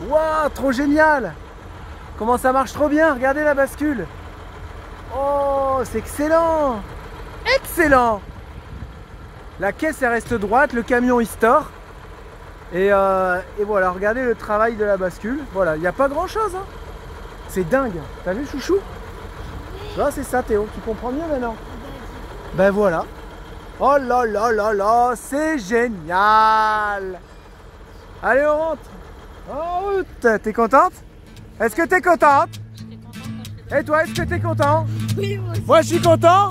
Waouh, trop génial! Comment ça marche trop bien, regardez la bascule! Oh, c'est excellent! Excellent! La caisse elle reste droite, le camion il store. Et voilà, regardez le travail de la bascule. Voilà, il n'y a pas grand chose. Hein. C'est dingue. T'as vu, chouchou? Là, c'est ça, Théo. Tu comprends mieux maintenant? Ben voilà. Oh là là là là, c'est génial! Allez, on rentre. En route. T'es contente? Est-ce que t'es contente? Et toi, est-ce que t'es content? Oui, moi aussi. Moi, je suis content.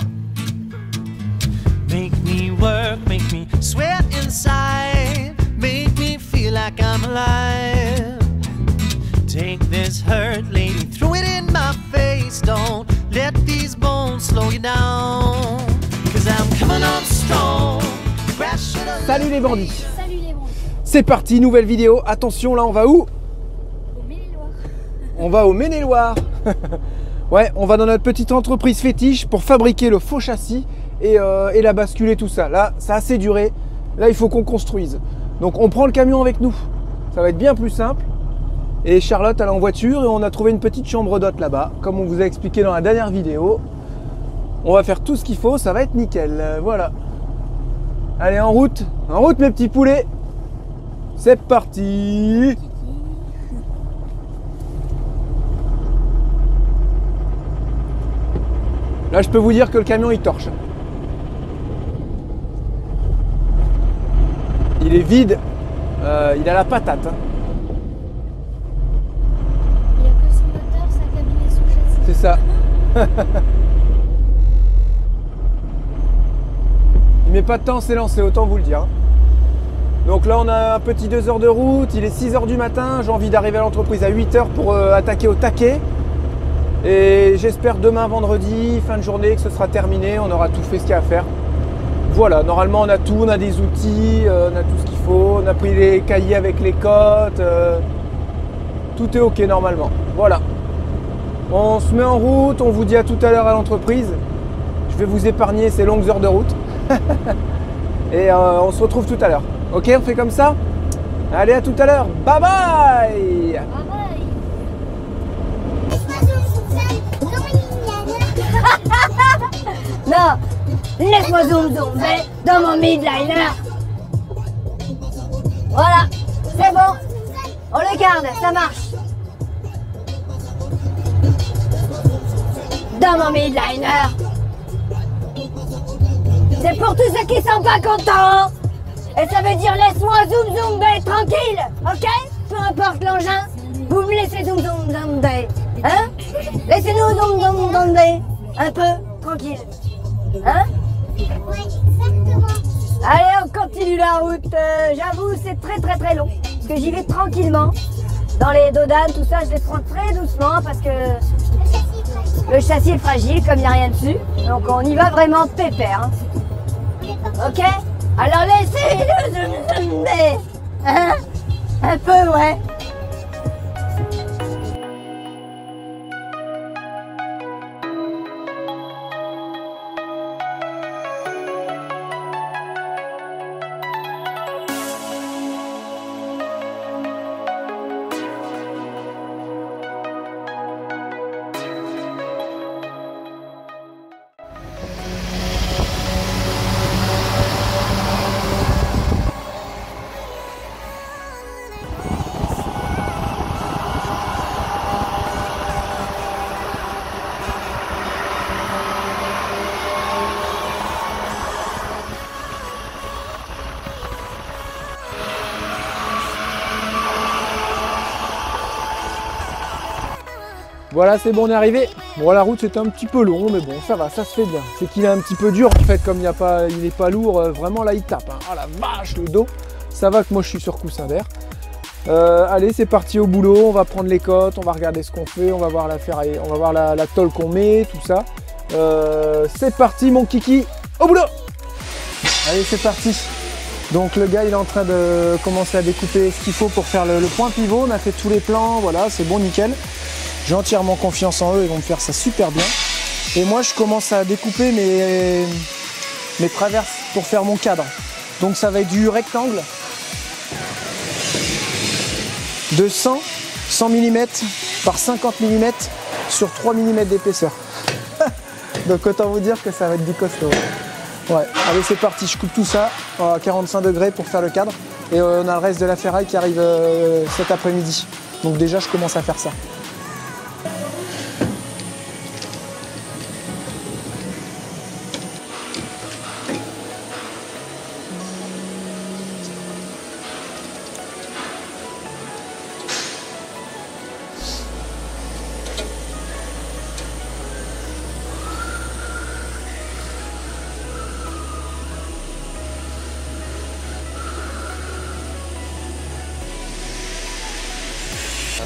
Make me work, make me sweat inside, make me feel like I'm alive. Take this hurt, lady, throw it in my face. Don't let these bones slow you down. Cause I'm coming on strong. Salut les bandits. Salut les bons. C'est parti, nouvelle vidéo. Attention, là, on va où? Au Maine-et-Loire. On va au Maine-et-Loire. Ouais, on va dans notre petite entreprise fétiche pour fabriquer le faux châssis et la bascule et tout ça. Là, ça a assez duré. Là, il faut qu'on construise. Donc, on prend le camion avec nous. Ça va être bien plus simple. Et Charlotte, elle est en voiture et on a trouvé une petite chambre d'hôte là-bas. Comme on vous a expliqué dans la dernière vidéo. On va faire tout ce qu'il faut. Ça va être nickel. Voilà. Allez, en route. En route, mes petits poulets. C'est parti. Là, je peux vous dire que le camion, il torche. Il est vide. Il a la patate. Hein. Il n'y a que son moteur, sa cabine et son châssis. C'est ça. Il met pas de temps à s'élancer, autant vous le dire. Hein. Donc là, on a un petit 2 heures de route. Il est 6 heures du matin. J'ai envie d'arriver à l'entreprise à 8 heures pour attaquer au taquet. Et j'espère demain vendredi, fin de journée, que ce sera terminé, on aura tout fait ce qu'il y a à faire. Voilà, normalement on a tout, on a des outils, on a tout ce qu'il faut, on a pris les cahiers avec les cotes, tout est ok normalement. Voilà, on se met en route, on vous dit à tout à l'heure à l'entreprise. Je vais vous épargner ces longues heures de route. Et on se retrouve tout à l'heure. Ok, on fait comme ça? Allez, à tout à l'heure, bye bye! Non, laisse-moi zoom dans mon midliner. Voilà, c'est bon. On le garde, ça marche. Dans mon midliner. C'est pour tous ceux qui sont pas contents. Et ça veut dire laisse-moi zoom tranquille, ok? Peu importe l'engin, vous me laissez zoom hein? Laissez-nous zoom un peu tranquille. Hein? Oui, exactement. Allez, on continue la route. J'avoue, c'est très long. Parce que j'y vais tranquillement. Dans les dodanes, tout ça, je les prends très doucement parce que le châssis est fragile, comme il n'y a rien dessus. Donc on y va vraiment pépère. Hein. Ok? Alors laissez-le zoomer. Hein? Un peu, ouais. Voilà, c'est bon, on est arrivé. Bon, la route c'était un petit peu long, mais bon, ça va, ça se fait bien. C'est qu'il est un petit peu dur en fait, comme il n'est pas lourd, vraiment là il tape. Hein. Oh la vache, le dos. Ça va que moi je suis sur coussin d'air. Allez, c'est parti au boulot, on va prendre les cotes, on va regarder ce qu'on fait, on va voir la ferraille, on va voir la tôle qu'on met, tout ça. C'est parti mon kiki, au boulot. Allez, c'est parti. Donc le gars il est en train de commencer à découper ce qu'il faut pour faire le point pivot. On a fait tous les plans, voilà, c'est bon, nickel. J'ai entièrement confiance en eux, ils vont me faire ça super bien. Et moi, je commence à découper mes traverses pour faire mon cadre. Donc ça va être du rectangle de 100 100 mm par 50 mm sur 3 mm d'épaisseur. Donc autant vous dire que ça va être du costaud. Ouais, allez c'est parti, je coupe tout ça à 45 degrés pour faire le cadre. Et on a le reste de la ferraille qui arrive cet après-midi. Donc déjà je commence à faire ça.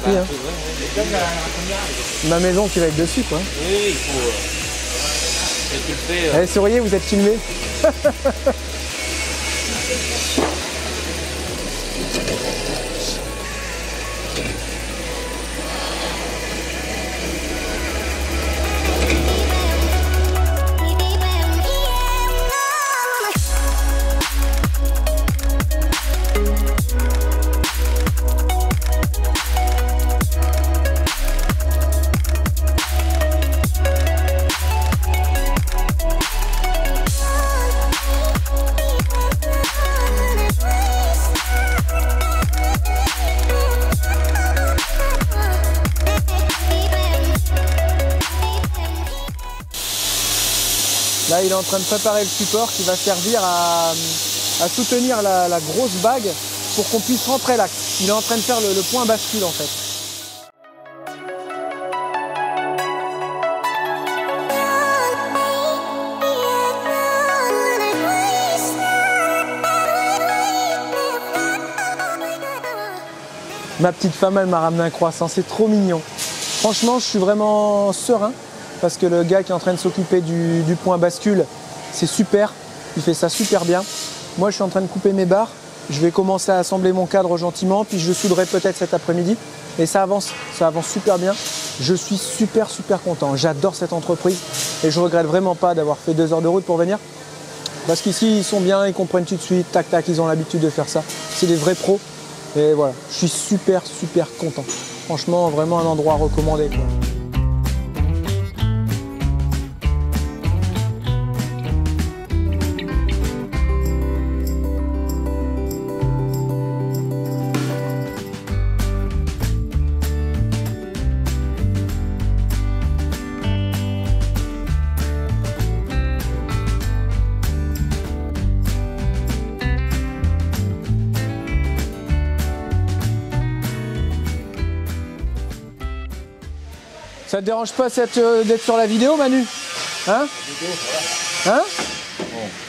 Oui, hein. Ma maison qui va être dessus quoi. Oui, il faut. Et tu le fais. Allez souriez, vous êtes filmés. Là, il est en train de préparer le support qui va servir à soutenir la grosse bague pour qu'on puisse rentrer l'axe. Il est en train de faire le point bascule en fait. Ma petite femme, elle m'a ramené un croissant, c'est trop mignon. Franchement, je suis vraiment serein. Parce que le gars qui est en train de s'occuper du point bascule, c'est super, il fait ça super bien. Moi je suis en train de couper mes barres, je vais commencer à assembler mon cadre gentiment, puis je souderai peut-être cet après-midi. Et ça avance super bien. Je suis super content, j'adore cette entreprise et je regrette vraiment pas d'avoir fait 2 heures de route pour venir. Parce qu'ici ils sont bien, ils comprennent tout de suite, tac tac, ils ont l'habitude de faire ça. C'est des vrais pros et voilà, je suis super content. Franchement, vraiment un endroit recommandé quoi. Ça te dérange pas d'être sur la vidéo, Manu? Hein? Hein?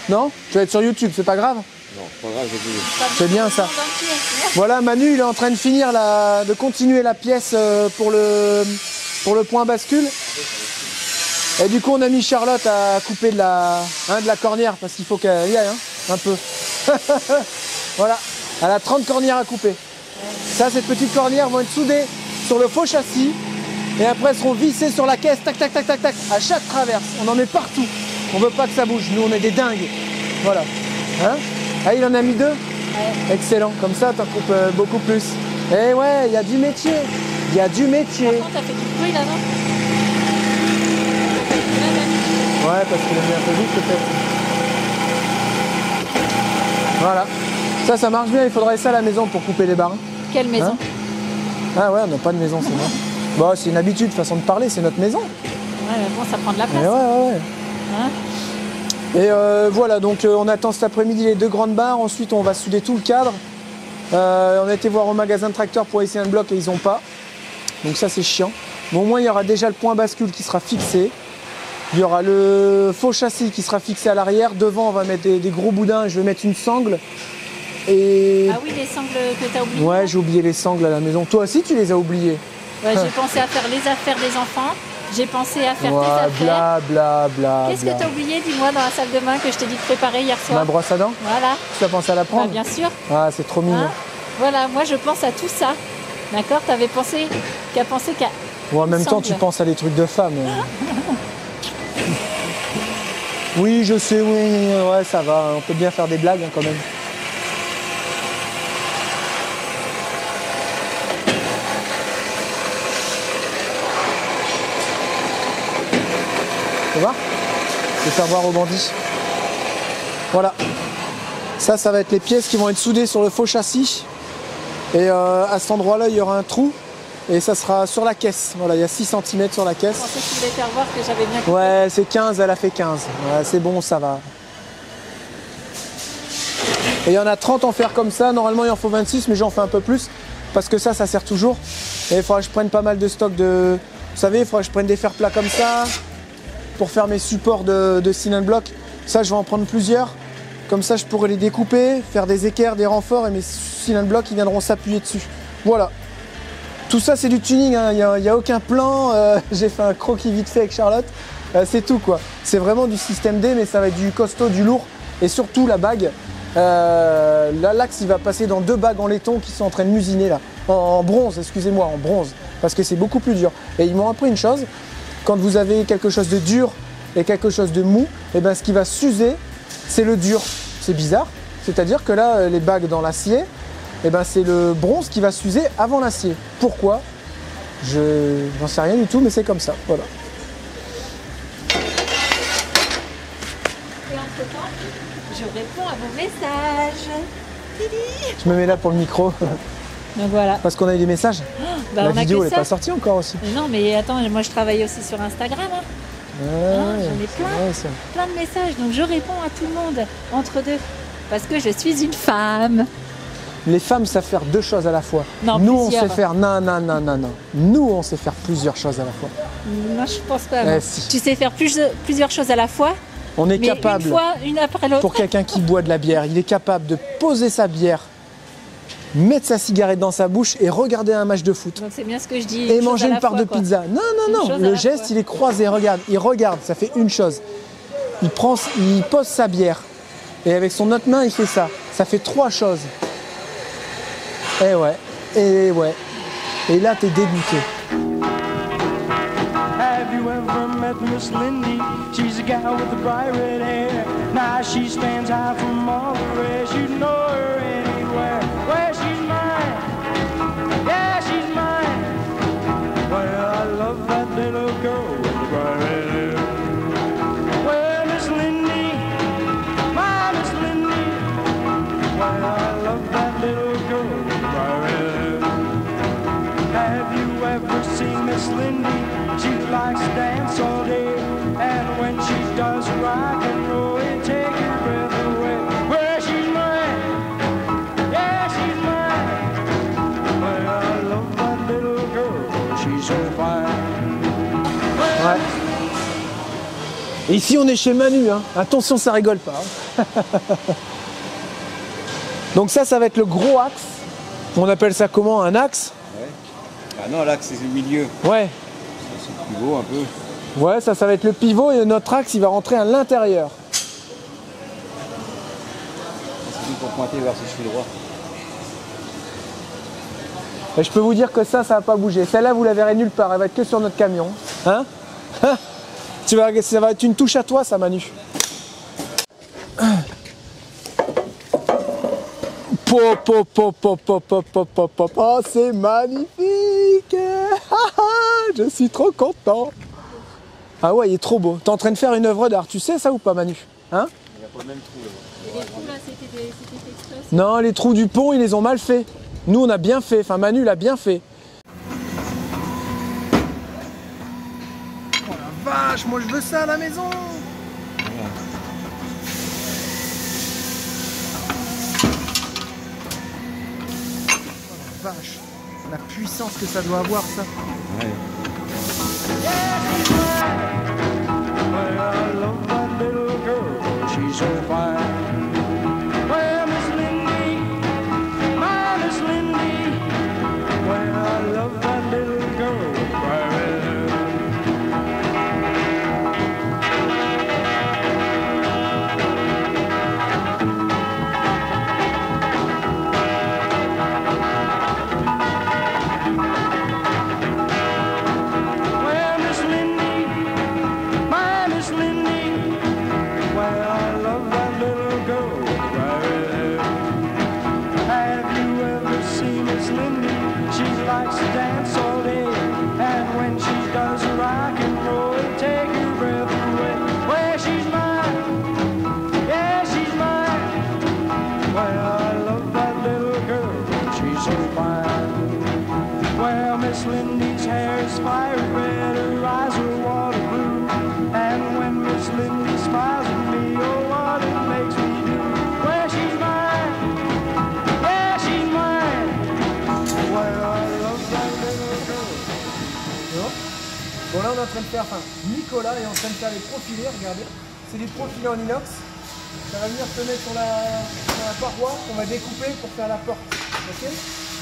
Non? Tu vas être sur YouTube, c'est pas grave? Non, pas grave, c'est bien ça. Voilà, Manu, il est en train de finir de continuer la pièce pour le point bascule. Et du coup, on a mis Charlotte à couper de la cornière parce qu'il faut qu'elle y aille, hein, un peu. Voilà, elle a 30 cornières à couper. Ça, ces petites cornières vont être soudées sur le faux châssis. Et après, elles seront vissées sur la caisse, tac, tac, tac, tac, tac, à chaque traverse. On en met partout. On veut pas que ça bouge. Nous, on est des dingues. Voilà. Hein? Ah, il en a mis 2? Ouais. Excellent. Comme ça, t'en coupes beaucoup plus. Eh ouais, il y a du métier. Il y a du métier. Par contre, t'as fait du bruit là, non? Ouais, parce qu'il a mis un peu vite, peut-être. Voilà. Ça marche bien. Il faudrait ça à la maison pour couper les barres. Quelle maison? Hein? Ah ouais, on n'a pas de maison, c'est bon. Bon, c'est une habitude, façon de parler, c'est notre maison. Ouais, mais bon, ça prend de la place. Ouais. Hein? Et voilà, donc on attend cet après-midi les 2 grandes barres. Ensuite, on va souder tout le cadre. On a été voir au magasin de tracteurs pour essayer un bloc et ils n'ont pas. Donc ça, c'est chiant. Mais au moins, il y aura déjà le point bascule qui sera fixé. Il y aura le faux châssis qui sera fixé à l'arrière. Devant, on va mettre des gros boudins. Je vais mettre une sangle. Et... Ah oui, les sangles que tu as oubliées. Ouais, j'ai oublié les sangles à la maison. Toi aussi, tu les as oubliées. Ouais, j'ai pensé à faire les affaires des enfants. J'ai pensé à faire tes Bla affaires. bla bla. Qu'est-ce que tu as oublié, dis-moi, dans la salle de bain que je t'ai dit de préparer hier soir? Ma brosse à dents? Voilà. Tu as pensé à la prendre? Bah, bien sûr. Ah, c'est trop mignon. Hein? Voilà, moi je pense à tout ça. D'accord? T'avais pensé qu'à Ou en même temps, tu penses à des trucs de femme. Oui, je sais, oui, ouais, ça va. On peut bien faire des blagues hein, quand même. Tu vois? Je vais faire voir aux bandits. Voilà. Ça va être les pièces qui vont être soudées sur le faux châssis. Et à cet endroit-là, il y aura un trou. Et ça sera sur la caisse. Voilà, il y a 6 cm sur la caisse. Je pensais que tu voulais faire voir que j'avais bien compris. Ouais, c'est 15, elle a fait 15. Ouais, c'est bon, ça va. Et il y en a 30 en fer comme ça. Normalement, il en faut 26, mais j'en fais un peu plus. Parce que ça sert toujours. Et il faudra que je prenne pas mal de stock de... Vous savez, il faudra que je prenne des fers plats comme ça. Pour faire mes supports de cylinder block. Ça, je vais en prendre plusieurs. Comme ça, je pourrai les découper, faire des équerres, des renforts. Et mes cylinder blocks, ils viendront s'appuyer dessus. Voilà. Tout ça, c'est du tuning, hein. Il n'y a aucun plan. J'ai fait un croquis vite fait avec Charlotte. C'est tout, quoi. C'est vraiment du système D, mais ça va être du costaud, du lourd. Et surtout, la bague. Là, l'axe, il va passer dans 2 bagues en laiton qui sont en train de musiner, là. En bronze, excusez-moi, en bronze. Parce que c'est beaucoup plus dur. Et ils m'ont appris une chose. Quand vous avez quelque chose de dur et quelque chose de mou, et ben, ce qui va s'user, c'est le dur. C'est bizarre. C'est-à-dire que là, les bagues dans l'acier, et ben, c'est le bronze qui va s'user avant l'acier. Pourquoi? Je n'en sais rien du tout, mais c'est comme ça. Voilà. Et entre-temps, je réponds à vos messages. Je me mets là pour le micro. Donc voilà. Parce qu'on a eu des messages. Bah, La on a vidéo, que elle n'est ça. pas sortie encore aussi. Mais non, mais attends, moi je travaille aussi sur Instagram. Hein. J'en ai plein de messages, donc je réponds à tout le monde entre deux. Parce que je suis une femme. Les femmes savent faire 2 choses à la fois. Non, nous, on plusieurs. sait faire non. Nous, on sait faire plusieurs choses à la fois. Non, je pense pas. Eh, non. si. Tu sais faire plusieurs choses à la fois, On est mais capable, une fois, une après l'autre. pour quelqu'un qui boit de la bière, il est capable de poser sa bière, mettre sa cigarette dans sa bouche et regarder un match de foot. Donc c'est bien ce que je dis. Et chose manger à la une part fois, de quoi. pizza. Non. Une chose à Le la geste, fois. il est croisé. Regarde, il regarde, ça fait une chose. Il pose sa bière. Et avec son autre main, il fait ça. Ça fait 3 choses. Et ouais. Et là, t'es dégoûté. Have you ever met Miss Lindy? She's a gal with the bright red hair. Now she stands out from all the rest. You know her anywhere. Well, she's mine. Yeah, she's mine. Well, I love that little girl with the bright red hair. Well, Miss Lindy, my Miss Lindy. Well, I love that little girl with the bright red hair. Have you ever seen Miss Lindy? She likes to dance all day, and when she does rock and roll, it takes your breath away. Well, she's mine, yeah, she's mine. Well, I love that little girl, she's so fine. Ouais. Et ici, on est chez Manu. Hein. Attention, ça rigole pas. Hein. Donc ça va être le gros axe. On appelle ça comment? Un axe? Ah non, l'axe c'est le milieu. Ouais. C'est le pivot un peu. Ouais, ça va être le pivot et notre axe, il va rentrer à l'intérieur. C'est tout pour pointer vers ce cheveu droit. Et je peux vous dire que ça va pas bouger. Celle-là, vous la verrez nulle part. Elle va être que sur notre camion. Hein? Ça va être une touche à toi, ça, Manu. Oh, c'est magnifique. Je suis trop content. Ah ouais, il est trop beau. T'es en train de faire une œuvre d'art. Tu sais ça ou pas, Manu? Hein? Il n'y a pas le même trou là. Et les trous là, c'était exprès. Non, les trous du pont, ils les ont mal faits. Nous, on a bien fait. Enfin, Manu l'a bien fait. Oh la vache, moi je veux ça à la maison. Oh la vache, la puissance que ça doit avoir, ça. Ouais. Well, I love that little girl, she's so fine. Well, Miss Lindy, my Miss Lindy. Well, I love that little girl with bright red hair. Well, Miss Lindy, my Miss Lindy. Well, I love that little girl. Miss Lindy's hair is fire red, her eyes are water blue. And when Miss Lindy smiles at me, oh, what it makes me do. Well, she's mine, yeah, she's mine. Well, I love that little girl. Bon là on est en train de faire, Nicolas est en train de faire les profilés, regardez. C'est des profilés en inox. Ça va venir se mettre sur la paroi qu'on va découper pour faire la porte. Okay.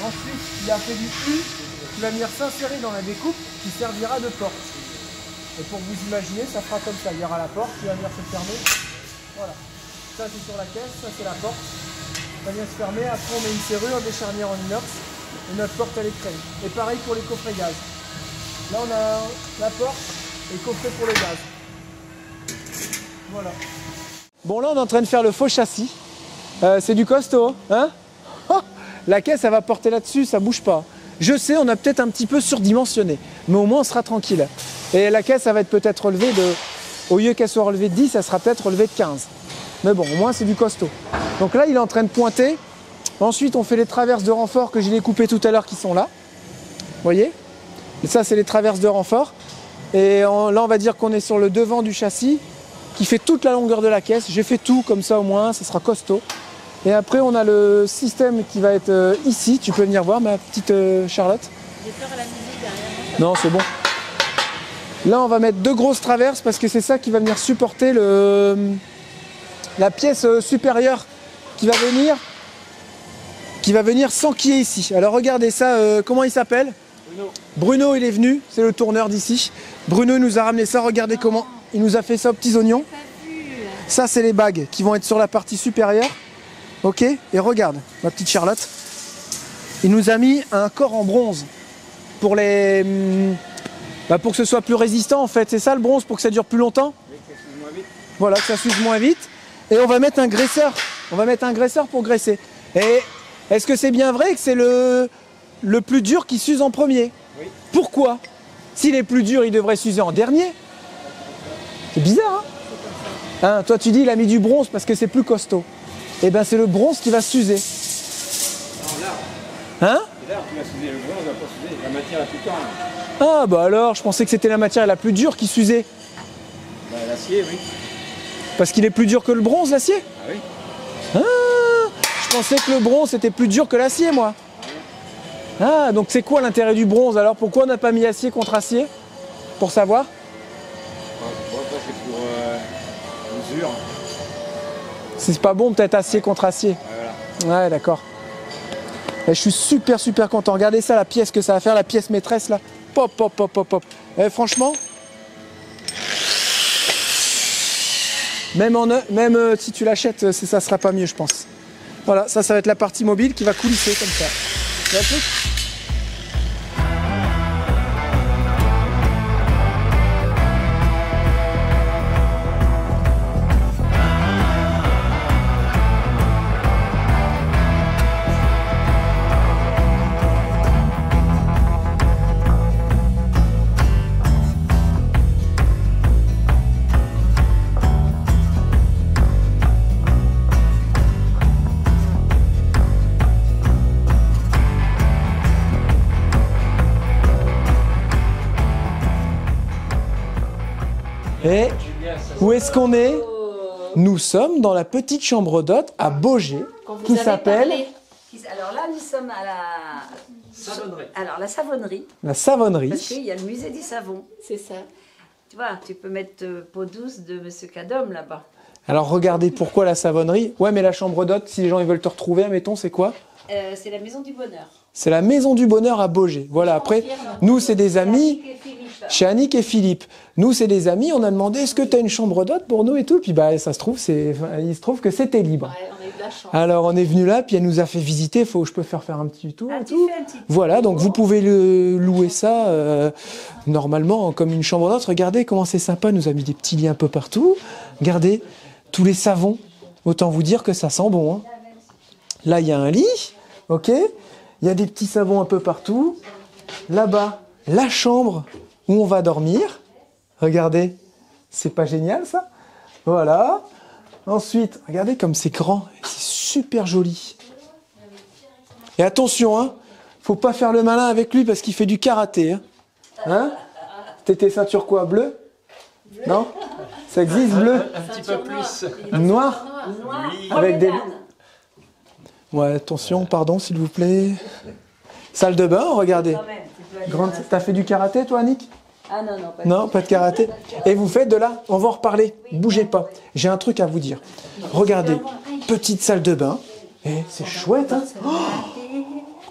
Ensuite, il a fait du U qui va venir s'insérer dans la découpe qui servira de porte. Et pour vous imaginer, ça fera comme ça. Il y aura la porte qui va venir se fermer. Voilà. Ça c'est sur la caisse, ça c'est la porte. Ça vient se fermer. Après on met une serrure, des charnières en inox. Et notre porte elle est créée. Et pareil pour les coffrets gaz. Là on a la porte et le coffret pour le gaz. Voilà. Bon là on est en train de faire le faux châssis. C'est du costaud, hein? Oh, la caisse elle va porter là-dessus, ça bouge pas. Je sais, on a peut-être un petit peu surdimensionné, mais au moins on sera tranquille. Et la caisse elle va être peut-être relevée de, au lieu qu'elle soit relevée de 10, elle sera peut-être relevée de 15. Mais bon, au moins c'est du costaud. Donc là il est en train de pointer. Ensuite on fait les traverses de renfort que j'ai découpées tout à l'heure qui sont là. Vous voyez? Et ça c'est les traverses de renfort. Et là on va dire qu'on est sur le devant du châssis qui fait toute la longueur de la caisse. J'ai fait tout comme ça au moins, ça sera costaud. Et après on a le système qui va être ici. Tu peux venir voir ma petite Charlotte. J'ai peur à la musique derrière. Non c'est bon. Là on va mettre 2 grosses traverses parce que c'est ça qui va venir supporter la pièce supérieure qui va venir s'enquiller ici. Alors regardez ça, comment il s'appelle? Bruno il est venu, c'est le tourneur d'ici. Bruno il nous a ramené ça, regardez comment il nous a fait ça aux petits oignons. Ça c'est les bagues qui vont être sur la partie supérieure. Ok, et regarde, ma petite Charlotte. Il nous a mis un corps en bronze pour pour que ce soit plus résistant en fait. C'est ça le bronze, pour que ça dure plus longtemps. Oui, que ça s'use moins vite. Voilà, que ça s'use moins vite. Et on va mettre un graisseur. On va mettre un graisseur pour graisser. Et est-ce que c'est bien vrai que c'est le plus dur qui s'use en premier? Oui. Pourquoi? S'il est plus dur, il devrait s'user en dernier. C'est bizarre, hein? Toi tu dis il a mis du bronze parce que c'est plus costaud. Eh bien c'est le bronze qui va s'user. Non, là. Hein? C'est là qui va s'user, le bronze va pas s'user. La matière la plus tendre. Ah bah alors, je pensais que c'était la matière la plus dure qui s'usait. Bah, l'acier, oui. Parce qu'il est plus dur que le bronze, l'acier? Ah oui. Ah, je pensais que le bronze était plus dur que l'acier, moi. Ah, donc c'est quoi l'intérêt du bronze alors? Pourquoi on n'a pas mis acier contre acier? Pour savoir? Je crois que c'est pour l'usure. C'est pas bon peut-être acier contre acier. Voilà. Ouais, d'accord. Et je suis super content. Regardez ça, la pièce que ça va faire, la pièce maîtresse là. Pop, pop, pop, pop, pop. Et franchement, même si tu l'achètes, ça sera pas mieux, je pense. Voilà, ça va être la partie mobile qui va coulisser comme ça. Tu vois le truc ? Et où est-ce qu'on est? Nous sommes dans la petite chambre d'hôte à Baugé, qui s'appelle... Alors là, nous sommes à la savonnerie. Alors la savonnerie. La savonnerie. Parce qu'il y a le musée du savon. C'est ça. Tu vois, tu peux mettre peau douce de Monsieur Cadom là-bas. Alors regardez pourquoi la savonnerie. Ouais, mais la chambre d'hôte, si les gens ils veulent te retrouver, admettons, c'est quoi? C'est la maison du bonheur. C'est la maison du bonheur à Baugé. Voilà, après, nous c'est des amis... Chez Annick et Philippe. Nous, c'est des amis, on a demandé est-ce que tu as une chambre d'hôte pour nous et tout. Puis bah, il se trouve que c'était libre. Ouais, on a eu de la chance. Alors on est venu là, puis elle nous a fait visiter. Je peux faire un petit tour et tout. Un petit Voilà, donc vous pouvez louer ça normalement comme une chambre d'hôte. Regardez comment c'est sympa, elle nous a mis des petits lits un peu partout. Regardez, tous les savons. Autant vous dire que ça sent bon. Hein. Là, il y a un lit, ok. Il y a des petits savons un peu partout. Là-bas, la chambre où on va dormir. Regardez, c'est pas génial ça? Voilà. Ensuite, regardez comme c'est grand, c'est super joli. Et attention, hein, Faut pas faire le malin avec lui parce qu'il fait du karaté. Hein, T'étais ceinture quoi? Bleu? Non? Ça existe, bleu? Un petit peu plus. Noir? Noir. Avec des... Ouais, attention, pardon, s'il vous plaît. Salle de bain, regardez. Quand même, tu peux aller Grande... T'as fait du karaté, toi, Annick? Ah non, non, pas Non, pas de karaté. Et vous faites de là? On va en reparler. Bougez pas. J'ai un truc à vous dire. Regardez, petite salle de bain. Et c'est chouette, hein? Oh,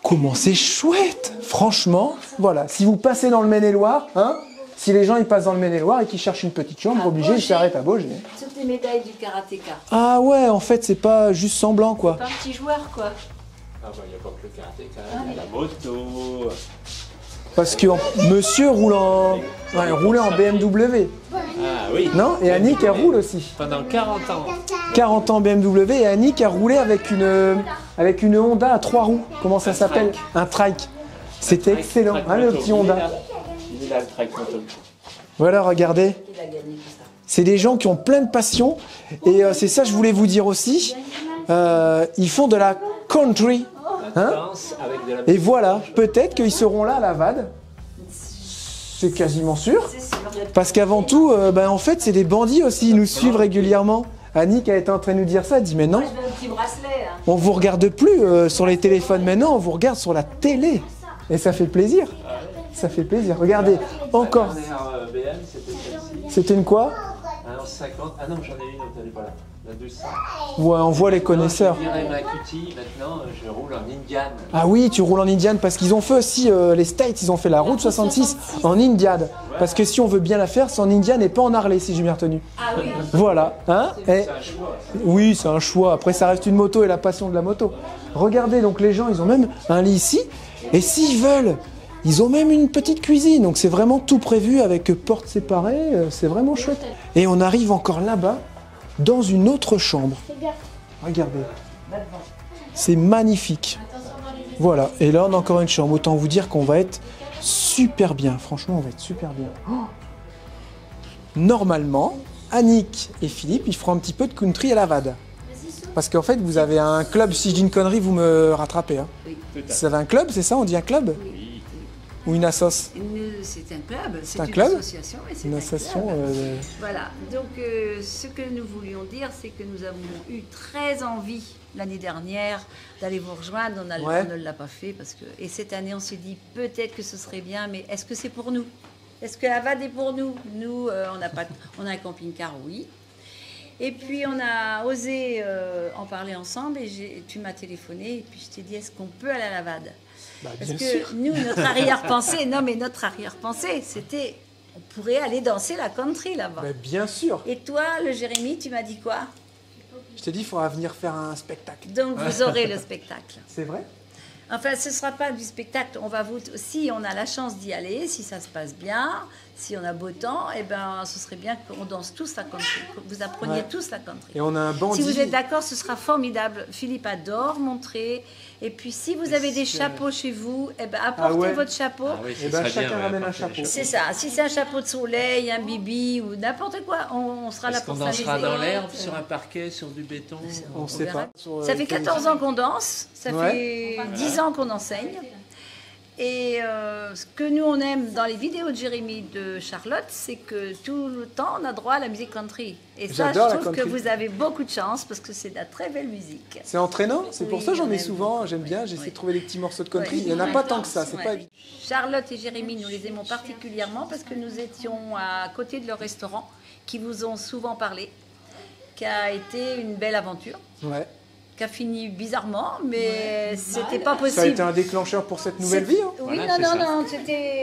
comment c'est chouette! Franchement, voilà. Si vous passez dans le Maine-et-Loire, hein, si les gens ils passent dans le Maine-et-Loire et qu'ils cherchent une petite chambre, obligés, ils s'arrêtent à Baugé. toutes les médailles du karatéka. Ah ouais, en fait, c'est pas juste semblant, quoi. Pas un petit joueur, quoi. Ah bah, il n'y a pas que le karatéka, il y a la moto. Parce que monsieur roule en... Ouais, roulait en BMW. Ah oui. Non? Et Annick, elle roule aussi. Pendant 40 ans. 40 ans BMW et Annick a roulé avec une Honda à 3 roues. Comment ça s'appelle? Un trike. C'était excellent, hein, le petit Honda. Il est là, le trike moto. Voilà, regardez. Il a gagné tout ça. C'est des gens qui ont plein de passion. Et c'est ça que je voulais vous dire aussi. Ils font de la country. Hein? Danse avec de la Et voilà, peut-être qu'ils seront là à la VAD. C'est quasiment sûr. C'est sûr. Parce qu'avant tout, en fait, c'est des bandits aussi. Ils nous suivent régulièrement. Annick a été en train de nous dire ça. Elle dit, mais non, Moi, je veux un petit bracelet. Hein. on vous regarde plus sur les téléphones maintenant, on vous regarde sur la télé. Et ça fait plaisir. Ça fait plaisir. Regardez, encore. La dernière BM, c'était celle-ci. C'était une quoi? Un 50. Ah non, j'en ai une, t'as vu pas là. La 200. Ouais, on voit les connaisseurs. Je dirais ma cutie, maintenant je roule en Indian. Ah oui, tu roules en Indian parce qu'ils ont fait aussi, les States, ils ont fait la route 66 en Indian. Parce que si on veut bien la faire, c'est en Indian et pas en Harley, si j'ai bien retenu. Ah oui. Voilà. Hein? Et- C'est un choix. oui, c'est un choix. Après, ça reste une moto et la passion de la moto. Regardez, donc les gens, ils ont même un lit ici. Et s'ils veulent, ils ont même une petite cuisine. Donc c'est vraiment tout prévu avec portes séparées. C'est vraiment chouette. Et on arrive encore là-bas, dans une autre chambre. Regardez. C'est magnifique. Voilà. Et là, on a encore une chambre. Autant vous dire qu'on va être super bien. Franchement, on va être super bien. Oh. Normalement, Annick et Philippe, ils feront un petit peu de country à la VAD. Parce qu'en fait, vous avez un club, si je dis une connerie, vous me rattrapez. Hein. Vous avez un club, c'est ça? On dit un club? Ou une assoce? C'est un club, c'est un une club? association. Et c'est Une un association club. Voilà. Donc, ce que nous voulions dire, c'est que nous avons eu très envie l'année dernière d'aller vous rejoindre. On ne l'a pas fait parce que. Et cette année, on s'est dit peut-être que ce serait bien, mais est-ce que c'est pour nous? Est-ce que la VAD est pour nous? Nous, on a un camping-car, oui. Et puis on a osé en parler ensemble et tu m'as téléphoné et puis je t'ai dit est-ce qu'on peut aller à la VAD? Parce que nous, notre arrière-pensée, c'était on pourrait aller danser la country là-bas. Mais bien sûr. Et toi, le Jérémy, tu m'as dit quoi? Je t'ai dit, il faudra venir faire un spectacle. Donc vous aurez le spectacle. C'est vrai? Enfin, ce ne sera pas du spectacle. Si on a la chance d'y aller, si ça se passe bien, si on a beau temps, eh ben, ce serait bien qu'on danse tous la country, que vous appreniez tous la country. Et on a un bandit. Si vous êtes d'accord, ce sera formidable. Philippe adore montrer. Et puis, si vous avez des chapeaux chez vous, eh ben, apportez votre chapeau. Ah oui, Et ben, chacun ramène un chapeau. C'est ça. Si c'est un chapeau de soleil, un bibi ou n'importe quoi, on sera là Est-ce pour qu'on dansera s'amuser. dans l'herbe, sur un parquet, sur du béton? On sait verra. pas. Sur, Ça fait 14 ans qu'on danse, ça Ouais. fait 10 ans qu'on enseigne. Et ce que nous on aime dans les vidéos de Jérémy de Charlotte, c'est que tout le temps on a droit à la musique country. Et ça, je J'adore la trouve que country. vous avez beaucoup de chance parce que c'est de la très belle musique. C'est entraînant, c'est pour Oui, ça j'en on ai aime. souvent, j'aime bien, j'essaie Oui. de trouver des petits morceaux de country. Oui. Il n'y en a pas tant que ça, c'est Ouais. pas évident. Charlotte et Jérémy, nous les aimons particulièrement parce que nous étions à côté de leur restaurant qui vous ont souvent parlé, qui a été une belle aventure, Ouais. qui a fini bizarrement, mais c'était pas possible. Ça a été un déclencheur pour cette nouvelle vie. Hein. Oui, Voilà, c'est non,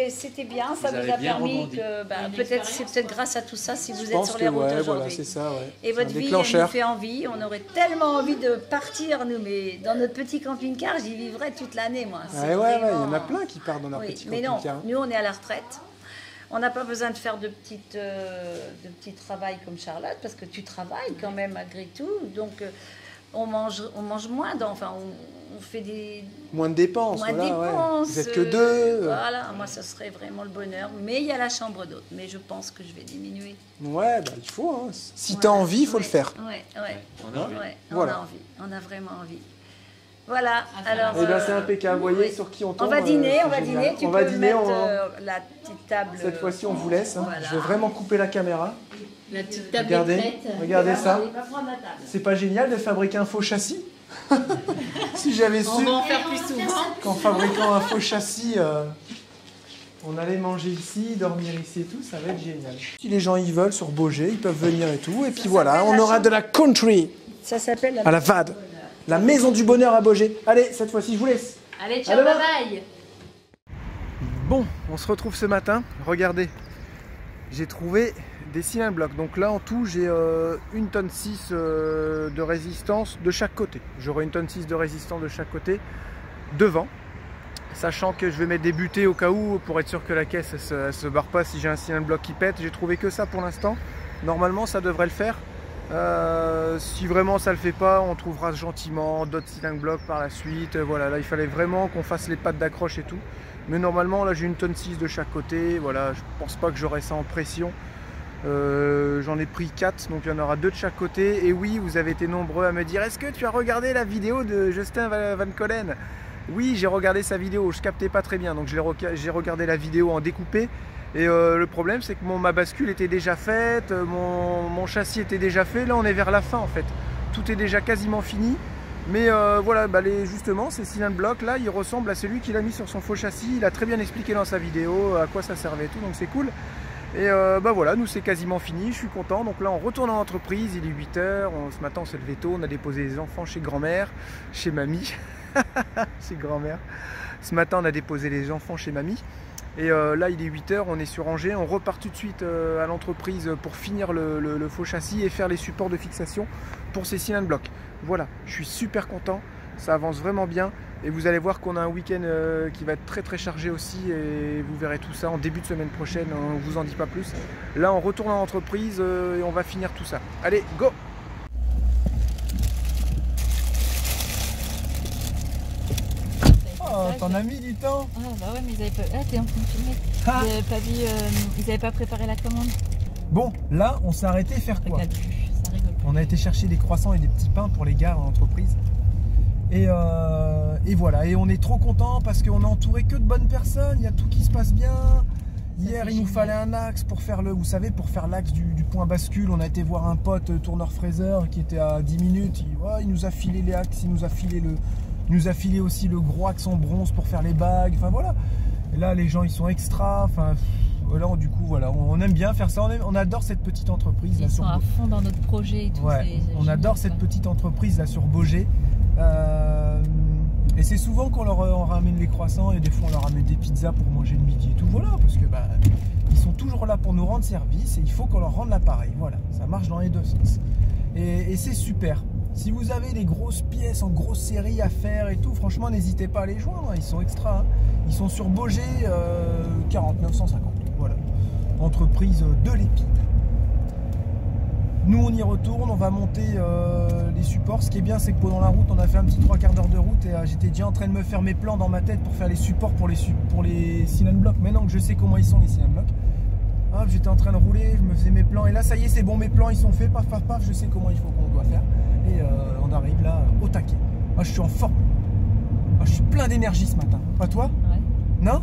c'était bien. Ça Vous vous avez a bien permis rebondi. que, c'est peut-être grâce à tout ça si vous Je êtes pense sur que les routes ouais, aujourd'hui. voilà, c'est ça, ouais. Et C'est votre un vie, elle nous déclencheur. fait envie. On aurait tellement envie de partir, nous, mais dans notre petit camping-car, j'y vivrais toute l'année, moi. C'est Ouais, il y en a vraiment- plein qui partent dans leur Oui, petit mais non, camping-car. nous, on est à la retraite. On n'a pas besoin de faire de petits travail comme Charlotte, parce que tu travailles quand même malgré tout. Donc, on mange moins. Enfin, on fait des Moins de dépenses, moins de voilà, ouais. dépenses. Vous êtes que deux. Voilà, moi, ça serait vraiment le bonheur. Mais il y a la chambre d'hôte. Mais je pense que je vais diminuer. Ouais, bah il faut. Hein. Si t'as envie, il faut le faire. Ouais. On a envie. Ouais, Voilà. on a envie. On a vraiment envie. Voilà, alors... Eh bien c'est impeccable, vous voyez sur qui on tombe. On va dîner, c'est génial. tu on peux va dîner, mettre la petite table... Cette fois-ci on vous laisse, hein. Voilà. Je vais vraiment couper la caméra. La petite table Regardez, est prête. regardez ça. Allez, va prendre la table. C'est pas génial de fabriquer un faux châssis? Si j'avais su On va en faire plus souvent. qu'en fabriquant un faux châssis, on allait manger ici, dormir ici et tout, ça va être génial. Si les gens y veulent sur Baugé, ils peuvent venir et tout. Et puis voilà, on aura de la country Ça s'appelle à la VAD. La maison du bonheur à Baugé. Allez, cette fois-ci, je vous laisse. Allez, ciao, bye bye. Bon, on se retrouve ce matin. Regardez, j'ai trouvé des cylindres blocs. Donc là, en tout, j'ai 1,6 tonne de résistance de chaque côté. J'aurai 1,6 tonne de résistance de chaque côté devant. Sachant que je vais mettre des butées au cas où, pour être sûr que la caisse elle se barre pas si j'ai un cylindre bloc qui pète. J'ai trouvé que ça pour l'instant. Normalement, ça devrait le faire. Si vraiment ça le fait pas, on trouvera gentiment d'autres cylindres blocs par la suite. Voilà, là il fallait vraiment qu'on fasse les pattes d'accroche et tout. Mais normalement là j'ai 1,6 tonne de chaque côté. Voilà, je pense pas que j'aurai ça en pression. J'en ai pris 4, donc il y en aura 2 de chaque côté. Et oui, vous avez été nombreux à me dire: est-ce que tu as regardé la vidéo de Justin Van Collen? Oui, j'ai regardé sa vidéo, je captais pas très bien, donc j'ai regardé la vidéo en découpé. Et le problème c'est que ma bascule était déjà faite, mon châssis était déjà fait. Là on est vers la fin en fait, tout est déjà quasiment fini. Mais voilà, justement ces cylindres blocs là, ils ressemblent à celui qu'il a mis sur son faux châssis. Il a très bien expliqué dans sa vidéo à quoi ça servait et tout, donc c'est cool. Et voilà, nous c'est quasiment fini, je suis content. Donc là on retourne en entreprise, il est 8 h, ce matin on s'est levé tôt, on a déposé les enfants chez grand-mère, chez mamie. Chez grand-mère. Ce matin on a déposé les enfants chez mamie. Et là il est 8 h, on est sur Angers, on repart tout de suite à l'entreprise pour finir le faux châssis et faire les supports de fixation pour ces cylindres blocs. Voilà, je suis super content, ça avance vraiment bien et vous allez voir qu'on a un week-end qui va être très très chargé aussi et vous verrez tout ça en début de semaine prochaine, on vous en dit pas plus. Là on retourne en entreprise et on va finir tout ça. Allez, go! Oh, t'en as mis du temps. Ah bah ouais, mais ils avaient pas... Ah, t'es en train de filmer. Ah. Ils avaient pas vu... Ils avaient pas préparé la commande. Bon, là, on s'est arrêté faire quoi? Regarde plus, ça rigole plus. On a été chercher des croissants et des petits pains pour les gars en entreprise. Et voilà, et on est trop content parce qu'on est entouré que de bonnes personnes. Il y a tout qui se passe bien. Hier, il nous fallait un axe pour faire vous savez, pour faire l'axe du point bascule. On a été voir un pote tourneur-fraiseur qui était à 10 minutes. Il nous a filé les axes, il nous a filé aussi le gros axe en bronze pour faire les bagues, enfin voilà. Et là les gens ils sont extra, enfin là du coup voilà, on aime bien faire ça, on adore cette petite entreprise. Ils sont à fond dans notre projet et tout. Ouais, on adore cette petite entreprise là sur Baugé. Et c'est souvent qu'on leur ramène les croissants et des fois on leur ramène des pizzas pour manger le midi et tout, voilà, parce que ils sont toujours là pour nous rendre service et il faut qu'on leur rende l'appareil, voilà, ça marche dans les deux sens. Et c'est super. Si vous avez des grosses pièces en grosse série à faire et tout, franchement, n'hésitez pas à les joindre. Ils sont extra. Hein. Ils sont sur Baugé 4950. Voilà. Entreprise de l'Épine. Nous, on y retourne. On va monter les supports. Ce qui est bien, c'est que pendant la route, on a fait un petit 3/4 d'heure de route et j'étais déjà en train de me faire mes plans dans ma tête pour faire les supports pour les cylindres blocs. Maintenant que je sais comment ils sont, les cylindres blocs. Hop, j'étais en train de rouler, je me faisais mes plans. Et là, ça y est, c'est bon, mes plans, ils sont faits. Paf, paf, paf. Je sais comment il faut qu'on doit faire. Et on arrive là au taquet. Moi je suis en forme. Moi je suis plein d'énergie ce matin. Pas toi? Ouais. Non? Ouais.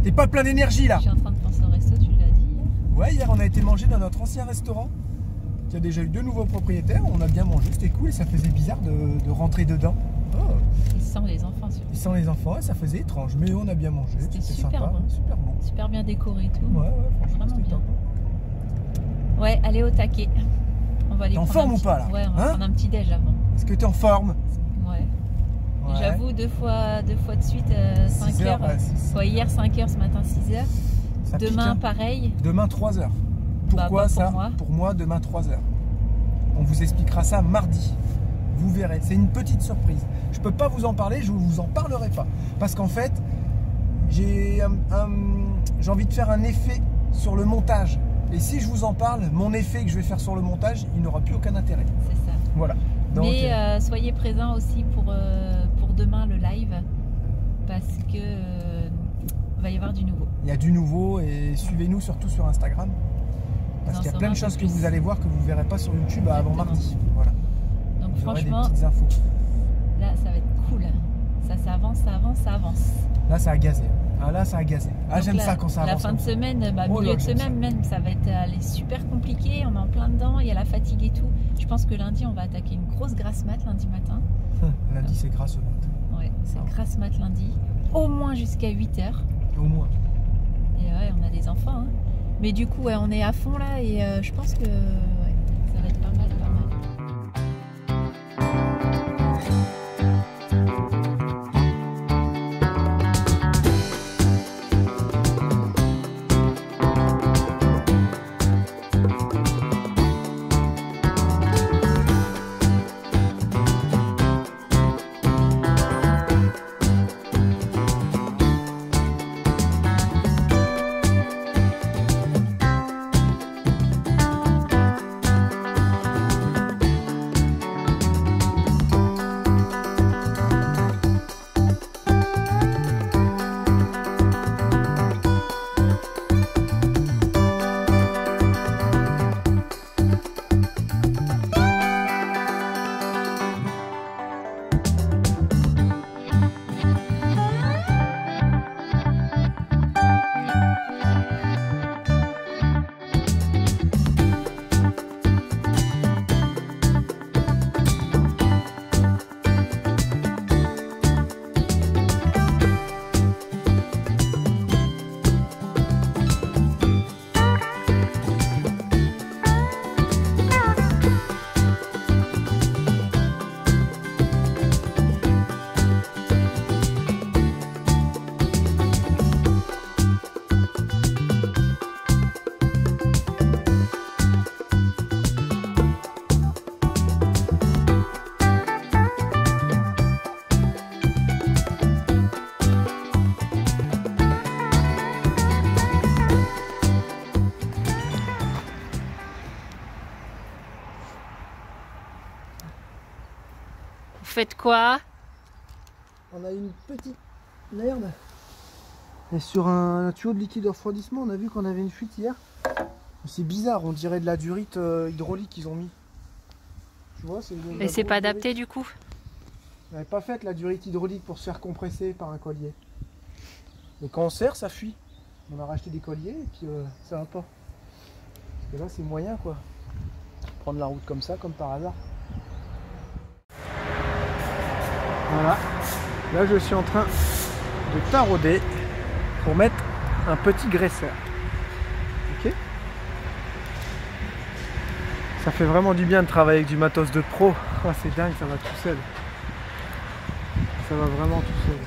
T'es pas plein d'énergie là? Je suis en train de penser au resto, tu l'as dit. Ouais, hier on a été manger dans notre ancien restaurant. Il y a déjà eu 2 nouveaux propriétaires. On a bien mangé, c'était cool et ça faisait bizarre de rentrer dedans. Oh. Il sent les enfants surtout. Il sent les enfants et ça faisait étrange. Mais on a bien mangé. C'était super sympa, bon. Super bon. Super bien décoré et tout. Ouais, franchement c'était top. Ouais, allez au taquet. T'es en forme ou pas là? Ouais, on va prendre un petit déj avant. Est-ce que t'es en forme? Ouais. J'avoue, deux fois de suite 5 heures. Ouais, hier 5 heures, ce matin 6 heures. Ça demain pique, hein. Pareil. Demain 3 heures. Pourquoi ça? Pour moi, demain 3 heures. On vous expliquera ça mardi. Vous verrez. C'est une petite surprise. Je peux pas vous en parler, je vous en parlerai pas. Parce qu'en fait, j'ai envie de faire un effet sur le montage. Et si je vous en parle, mon effet que je vais faire sur le montage, il n'aura plus aucun intérêt. C'est ça. Voilà. Donc, mais soyez présents aussi pour demain le live, parce que va y avoir du nouveau. Il y a du nouveau et suivez-nous surtout sur Instagram. Parce qu'il y a plein de choses que vous allez voir que vous ne verrez pas sur YouTube avant mardi. Voilà. Donc vous franchement, des petites infos. Là ça va être cool. Ça avance, ça avance, ça avance. Là, ça a gazé. Ah, là, ça a gazé. Ah, Donc j'aime la, ça quand ça la avance. fin de semaine, Oh milieu là, de j'aime semaine même, ça va être super compliqué. On est en plein dedans, il y a la fatigue et tout. Je pense que lundi, on va attaquer une grosse grasse mat lundi matin. Lundi, c'est grasse mat. Ouais, c'est grasse mat lundi. Au moins jusqu'à 8h. Au moins. Et ouais, on a des enfants. Hein. Mais du coup, ouais, on est à fond là et je pense que ouais, ça va être pas mal, pas mal. Vous faites quoi? On a une petite merde. Et sur un tuyau de liquide de refroidissement, on a vu qu'on avait une fuite hier. C'est bizarre, on dirait de la durite hydraulique qu'ils ont mis. Tu vois, c'est Et c'est pas adapté du coup? On n'avait pas fait la durite hydraulique pour se faire compresser par un collier. Et quand on serre, ça fuit. On a racheté des colliers et puis ça va pas. Parce que là, c'est moyen quoi. Prendre la route comme ça, comme par hasard. Voilà. Là, je suis en train de tarauder pour mettre un petit graisseur. Ok. Ça fait vraiment du bien de travailler avec du matos de pro. Oh, c'est dingue, ça va tout seul. Ça va vraiment tout seul.